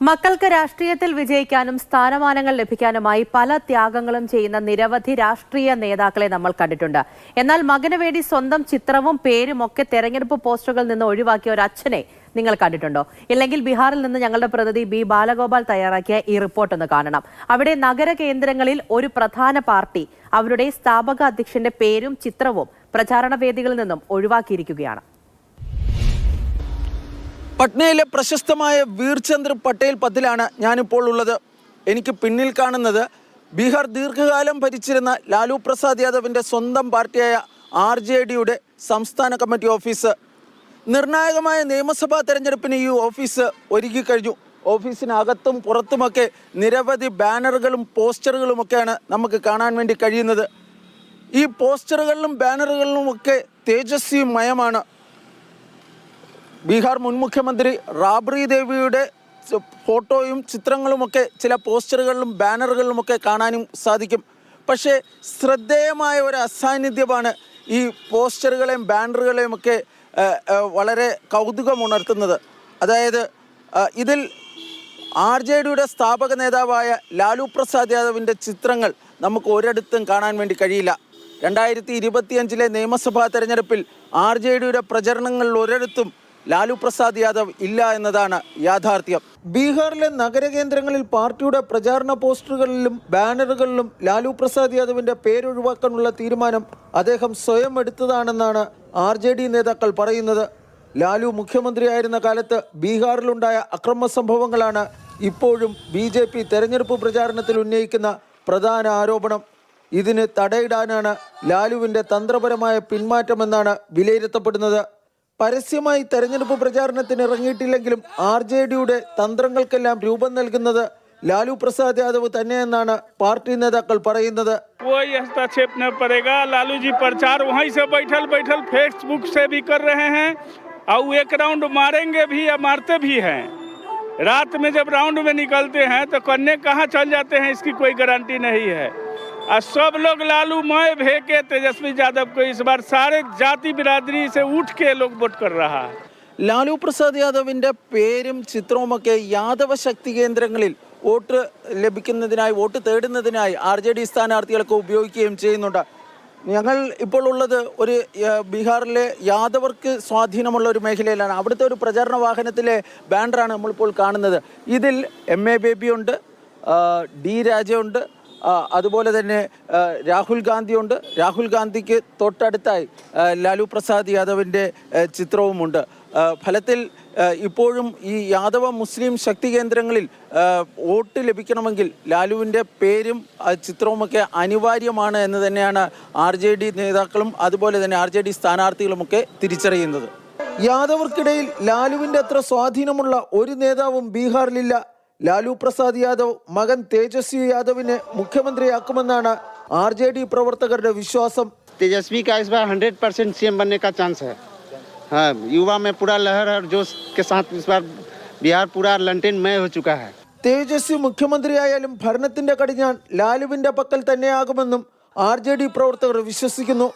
മക്കൾക്ക് രാഷ്ട്രീയത്തിൽ വിജയിക്കാനും സ്ഥാനമാനങ്ങൾ ലഭിക്കാനുമായി പല ത്യാഗങ്ങളും ചെയ്യുന്ന നിരവധി രാഷ്ട്രീയ നേതാക്കളെ നമ്മൾ കണ്ടിട്ടുണ്ട്. എന്നാൽ മകന് വേണ്ടി സ്വന്തം ചിത്രവും പേരും ഒക്കെ തെരഞ്ഞെടുപ്പ് പോസ്റ്ററുകളിൽ നിന്ന് ഒഴിവാക്കിയ ഒരു അച്ഛനെ നിങ്ങൾ കണ്ടിട്ടുണ്ടോ? ഇല്ലെങ്കിൽ ബീഹാറിൽ നിന്ന് ഞങ്ങളുടെ പ്രതിനിധി ബി ബാലഗോപാൽ തയ്യാറാക്കിയ ഈ റിപ്പോർട്ട് ഒന്ന് കാണണം. അവിടെ നഗര കേന്ദ്രങ്ങളിൽ ഒരു പ്രധാന പാർട്ടി അവരുടെ സ്ഥാപക അധ്യക്ഷന്റെ പേരും ചിത്രവും പ്രചാരണ വേദികളിൽ നിന്നും ഒഴിവാക്കിയിരിക്കുകയാണ്. പട്നയിലെ പ്രശസ്തമായ വീർചന്ദ്ര പട്ടേൽ പത്തിലാണ് ഞാനിപ്പോൾ ഉള്ളത്. എനിക്ക് പിന്നിൽ കാണുന്നത് ബീഹാർ ദീർഘകാലം ഭരിച്ചിരുന്ന ലാലു പ്രസാദ് യാദവിൻ്റെ സ്വന്തം പാർട്ടിയായ RJDയുടെ സംസ്ഥാന കമ്മിറ്റി ഓഫീസ്. നിർണായകമായ നിയമസഭാ തെരഞ്ഞെടുപ്പിന് ഈ ഓഫീസ് ഒരുക്കിക്കഴിഞ്ഞു. ഓഫീസിനകത്തും പുറത്തുമൊക്കെ നിരവധി ബാനറുകളും പോസ്റ്ററുകളുമൊക്കെയാണ് നമുക്ക് കാണാൻ വേണ്ടി കഴിയുന്നത്. ഈ പോസ്റ്ററുകളിലും ബാനറുകളിലുമൊക്കെ തേജസ്വി മയമാണ്. ബീഹാർ മുൻ മുഖ്യമന്ത്രി റാബ്രി ദേവിയുടെ ഫോട്ടോയും ചിത്രങ്ങളുമൊക്കെ ചില പോസ്റ്ററുകളിലും ബാനറുകളിലുമൊക്കെ കാണാനും സാധിക്കും. പക്ഷേ ശ്രദ്ധേയമായ ഒരു അസാന്നിധ്യമാണ് ഈ പോസ്റ്ററുകളെയും ബാനറുകളെയും ഒക്കെ വളരെ കൗതുകമുണർത്തുന്നത്. അതായത് ഇതിൽ RJDയുടെ സ്ഥാപക നേതാവായ ലാലു പ്രസാദ് യാദവിൻ്റെ ചിത്രങ്ങൾ നമുക്ക് ഒരിടത്തും കാണാൻ വേണ്ടി കഴിയില്ല. 2025 നിയമസഭാ തെരഞ്ഞെടുപ്പിൽ RJDയുടെ പ്രചരണങ്ങളിൽ ഒരിടത്തും ലാലു പ്രസാദ് യാദവ് ഇല്ല എന്നതാണ് യാഥാർത്ഥ്യം. ബീഹാറിലെ നഗരകേന്ദ്രങ്ങളിൽ പാർട്ടിയുടെ പ്രചാരണ പോസ്റ്ററുകളിലും ബാനറുകളിലും ലാലു പ്രസാദ് യാദവിൻ്റെ പേരൊഴിവാക്കാനുള്ള തീരുമാനം അദ്ദേഹം സ്വയം എടുത്തതാണെന്നാണ് RJD നേതാക്കൾ പറയുന്നത്. ലാലു മുഖ്യമന്ത്രിയായിരുന്ന കാലത്ത് ബീഹാറിലുണ്ടായ അക്രമ സംഭവങ്ങളാണ് ഇപ്പോഴും BJP തെരഞ്ഞെടുപ്പ് പ്രചാരണത്തിൽ ഉന്നയിക്കുന്ന പ്രധാന ആരോപണം. ഇതിന് തടയിടാനാണ് ലാലുവിൻ്റെ തന്ത്രപരമായ പിന്മാറ്റമെന്നാണ് വിലയിരുത്തപ്പെടുന്നത്. പരസ്യമായി തെരഞ്ഞെടുപ്പ് പ്രചാരണത്തിന് ഇറങ്ങിയിട്ടില്ലെങ്കിലും RJDയുടെ തന്ത്രങ്ങൾക്കെല്ലാം രൂപം നൽകുന്നത് ലാലു പ്രസാദ് യാദവ് തന്നെയെന്നാണ് പാർട്ടി നേതാക്കൾ പറയുന്നത്. कोई हस्तक्षेप न पड़ेगा। लालू जी प्रचार वहीं से बैठल फेसबुक से भी कर रहे हैं और एक राउंड मारेंगे भी या मारते भी हैं। रात में जब राउंड में निकलते हैं तो कन्ने कहाँ चल जाते हैं इसकी कोई गारंटी नहीं है। और सब लोग लालू मय भेके तेजस्वी यादव को इस बार सारे जाति बिरादरी से उठ के लोग वोट कर रहा है. ലാലു പ്രസാദ് യാദവിൻ്റെ പേരും ചിത്രവുമൊക്കെ യാദവ ശക്തി കേന്ദ്രങ്ങളിൽ വോട്ട് ലഭിക്കുന്നതിനായി വോട്ട് തേടുന്നതിനായി RJD സ്ഥാനാർത്ഥികൾക്ക് ഉപയോഗിക്കുകയും ചെയ്യുന്നുണ്ട്. ഞങ്ങൾ ഇപ്പോൾ ഉള്ളത് ഒരു ബീഹാറിലെ യാദവർക്ക് സ്വാധീനമുള്ള ഒരു മേഖലയിലാണ്. അവിടുത്തെ ഒരു പ്രചാരണ വാഹനത്തിലെ ബാനറാണ് നമ്മളിപ്പോൾ കാണുന്നത്. ഇതിൽ MA ബേബി ഉണ്ട്, D രാജയുണ്ട്, അതുപോലെ തന്നെ രാഹുൽ ഗാന്ധിയുണ്ട്. രാഹുൽ ഗാന്ധിക്ക് തൊട്ടടുത്തായി ലാലു പ്രസാദ് യാദവിൻ്റെ ചിത്രവുമുണ്ട്. ഫലത്തിൽ ഇപ്പോഴും ഈ യാദവ മുസ്ലിം ശക്തി കേന്ദ്രങ്ങളിൽ വോട്ട് ലഭിക്കണമെങ്കിൽ ലാലുവിൻ്റെ പേരും ചിത്രവുമൊക്കെ അനിവാര്യമാണ് എന്ന് തന്നെയാണ് RJD നേതാക്കളും അതുപോലെ തന്നെ RJD സ്ഥാനാർത്ഥികളുമൊക്കെ തിരിച്ചറിയുന്നത്. യാദവർക്കിടയിൽ ലാലുവിൻ്റെ അത്ര സ്വാധീനമുള്ള ഒരു നേതാവും ബീഹാറിലില്ല. ലാലു പ്രസാദ് യാദവ് മകൻ തേജസ്വി യാദവിനെ മുഖ്യമന്ത്രിയാക്കുമെന്നാണ് RJD പ്രവർത്തകരുടെ വിശ്വാസം. तेजस्वी का इस बार 100% CM बनने का चांस है. हाँ, युवा में पूरा लहर और जोश के साथ इस बार बिहार पूरा लंटेनमय हो चुका है. തേജസ്വി മുഖ്യമന്ത്രിയായാലും ഭരണത്തിന്റെ കടിഞ്ഞാൺ ലാലുവിന്റെ പക്കൽ തന്നെയാകുമെന്നും RJD പ്രവർത്തകർ വിശ്വസിക്കുന്നു.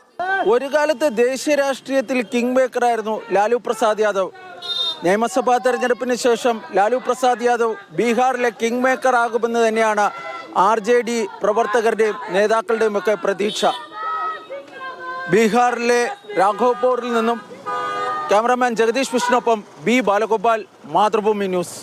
ഒരു കാലത്ത് ദേശീയ രാഷ്ട്രീയത്തിൽ കിങ് മേക്കറായിരുന്നു ലാലു പ്രസാദ് യാദവ്. നിയമസഭാ തെരഞ്ഞെടുപ്പിന് ശേഷം ലാലു പ്രസാദ് യാദവ് ബീഹാറിലെ കിങ് മേക്കർ ആകുമെന്ന് തന്നെയാണ് RJD പ്രവർത്തകരുടെയും നേതാക്കളുടെയും ഒക്കെ പ്രതീക്ഷ. ബീഹാറിലെ രാഘവ്പൂരിൽ നിന്നും ക്യാമറാമാൻ ജഗദീഷ് വിഷ്ണുവൊപ്പം B ബാലഗോപാൽ, മാതൃഭൂമി ന്യൂസ്.